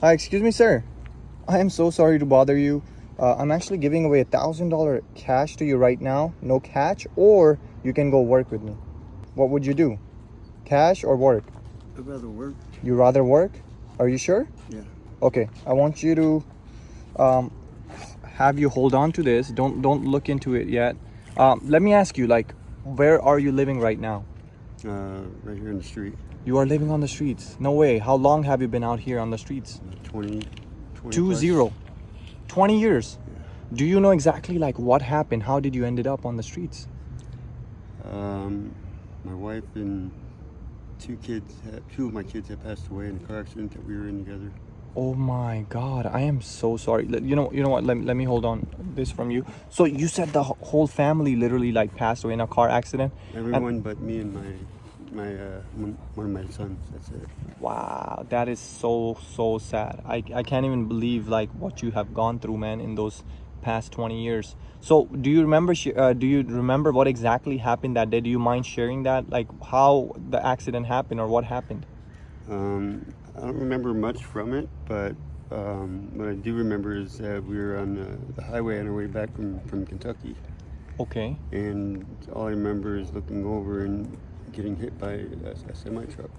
Hi, excuse me, sir. I am so sorry to bother you. I'm actually giving away $1,000 cash to you right now. No catch, or you can go work with me. What would you do? Cash or work? I'd rather work. You rather work? Are you sure? Yeah. Okay, I want you to have you hold on to this. Don't look into it yet. Let me ask you, like, where are you living right now? Right here in the street. You are living on the streets. No way. How long have you been out here on the streets? 20 20. 20 years. Yeah. Do you know exactly like what happened? How did you ended up on the streets? My wife and two of my kids have passed away in a car accident that we were in together. Oh my God, I am so sorry. You know what? Let me hold on this from you. So you said the whole family literally like passed away in a car accident? Everyone but me and one of my sons. That's it. Wow, that is so sad. I can't even believe like what you have gone through, man, in those past 20 years. So do you remember what exactly happened that day? Do you mind sharing that, like how the accident happened or what happened? I don't remember much from it, but what I do remember is that we were on the highway on our way back from Kentucky. Okay. And all I remember is looking over and getting hit by a semi-truck.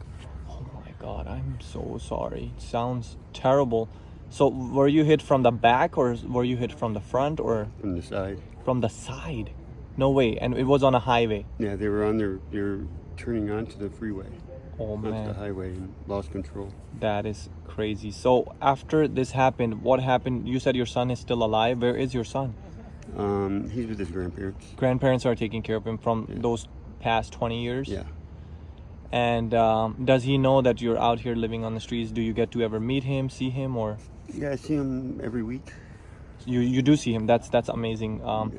Oh my God, I'm so sorry. It sounds terrible. So were you hit from the back or were you hit from the front or From the side. from the side? No way. And it was on a highway. Yeah, they were turning onto the freeway, Oh onto the man, highway, and lost control. that is crazy. So after this happened, what happened? You said your son is still alive. Where is your son? He's with his grandparents. Grandparents are taking care of him from Yeah. those past 20 years? Yeah. And does he know that you're out here living on the streets? Do you get to ever meet him, see him, or Yeah, I see him every week. you do see him? That's amazing. Yeah.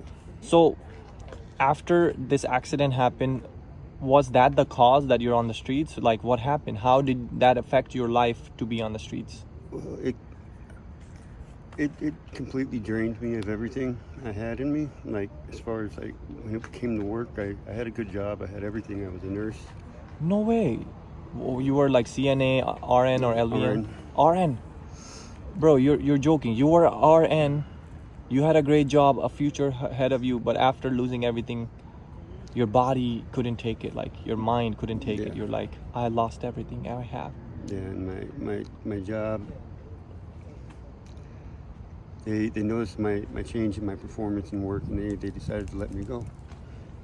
So after this accident happened, was that the cause that you're on the streets? Like what happened? How did that affect your life to be on the streets? Well, it completely drained me of everything I had in me. Like, as far as like when it came to work, I had a good job. I had everything. I was a nurse. No way. You were like CNA, RN, or LVN? RN. Bro, you're joking. You were RN. You had a great job, a future ahead of you, but after losing everything, your body couldn't take it. Like your mind couldn't take it. Yeah. You're like, I lost everything I have. Yeah, and my job. They noticed my change in my performance in work, and they decided to let me go.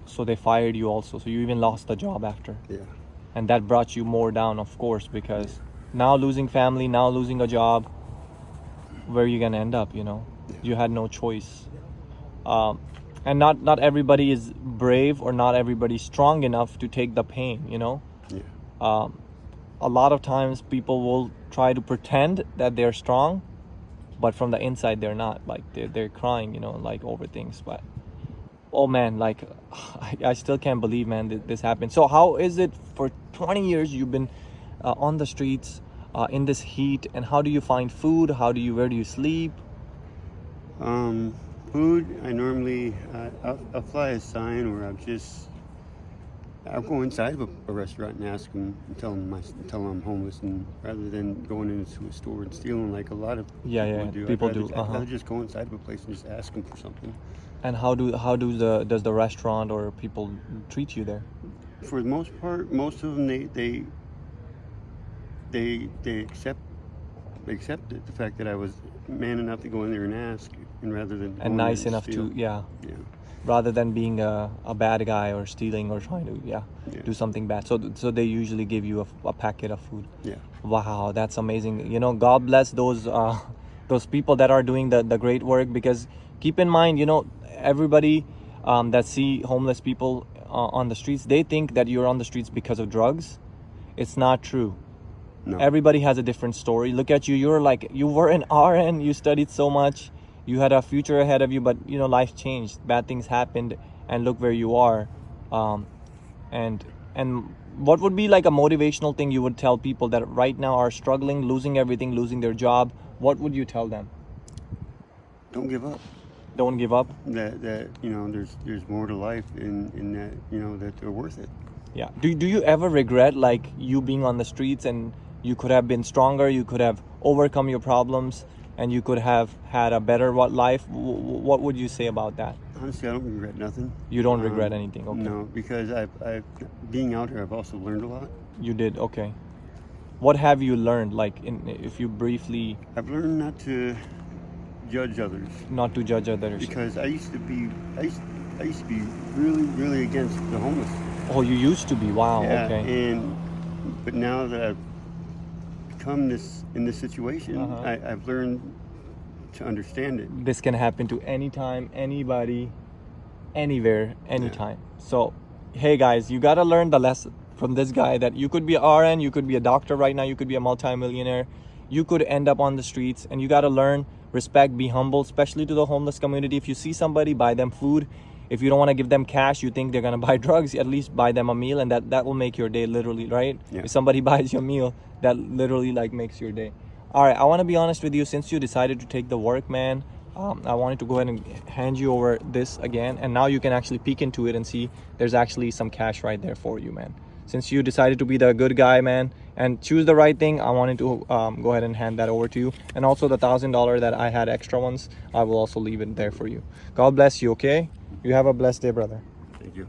So they fired you also. So you even lost the job after. Yeah. And that brought you more down, of course, because now losing family, now losing a job, where are you gonna end up? You had no choice. And not everybody is brave, or not everybody strong enough to take the pain. Yeah. A lot of times people will try to pretend that they're strong, but from the inside they're not. Like they're crying, like over things. But oh man, like I still can't believe, man, that this happened. So how is it for 20 years you've been on the streets in this heat, and how do you find food? Where do you sleep? Food. I normally I'll fly a sign, or I'll go inside of a restaurant and ask them and tell them I'm homeless, and rather than going into a store and stealing like a lot of People do. I'd rather just go inside of a place and just ask them for something. And does the restaurant or people treat you there? For the most part, most of them they accepted the fact that I was man enough to go in there and ask, and rather than And nice enough to rather than being a bad guy or stealing or trying to do something bad. So they usually give you a packet of food. Yeah. Wow, that's amazing. God bless those people that are doing the great work, because keep in mind, everybody that see homeless people on the streets, they think that you're on the streets because of drugs. It's not true. No. Everybody has a different story. Look at you. You were an RN. You studied so much. You had a future ahead of you, but life changed. Bad things happened, and look where you are. And what would be like a motivational thing you would tell people that right now are struggling, losing everything, losing their job? What would you tell them? Don't give up. Don't give up. That there's more to life in that that they're worth it. Yeah. Do you ever regret like you being on the streets, and you could have been stronger, you could have overcome your problems and you could have had a better life, what would you say about that? Honestly, I don't regret nothing. You don't regret anything? Okay. No, because I've being out here, I've also learned a lot. You did? Okay. What have you learned? Like, if you briefly... I've learned not to judge others. Not to judge others. Because I used to be really against the homeless. Oh, you used to be? Wow. Yeah, Okay. But now that I've become in this situation, I've learned to understand it. This can happen to anytime, anybody, anywhere, anytime. So, hey guys, you gotta learn the lesson from this guy that you could be a RN, you could be a doctor right now, you could be a multi-millionaire, you could end up on the streets, and you gotta learn respect, be humble, especially to the homeless community. If you see somebody, buy them food. If you don't want to give them cash, you think they're gonna buy drugs, at least buy them a meal, and that will make your day, literally, right? Yeah. If somebody buys you a meal, that literally like makes your day. All right, I want to be honest with you. Since you decided to take the work, man, I wanted to go ahead and hand you over this again, and now you can actually peek into it and see there's actually some cash right there for you, man. Since you decided to be the good guy, man, and choose the right thing, I wanted to go ahead and hand that over to you. And also the $1,000 that I had extra ones, I will also leave it there for you. God bless you, okay? You have a blessed day, brother. Thank you.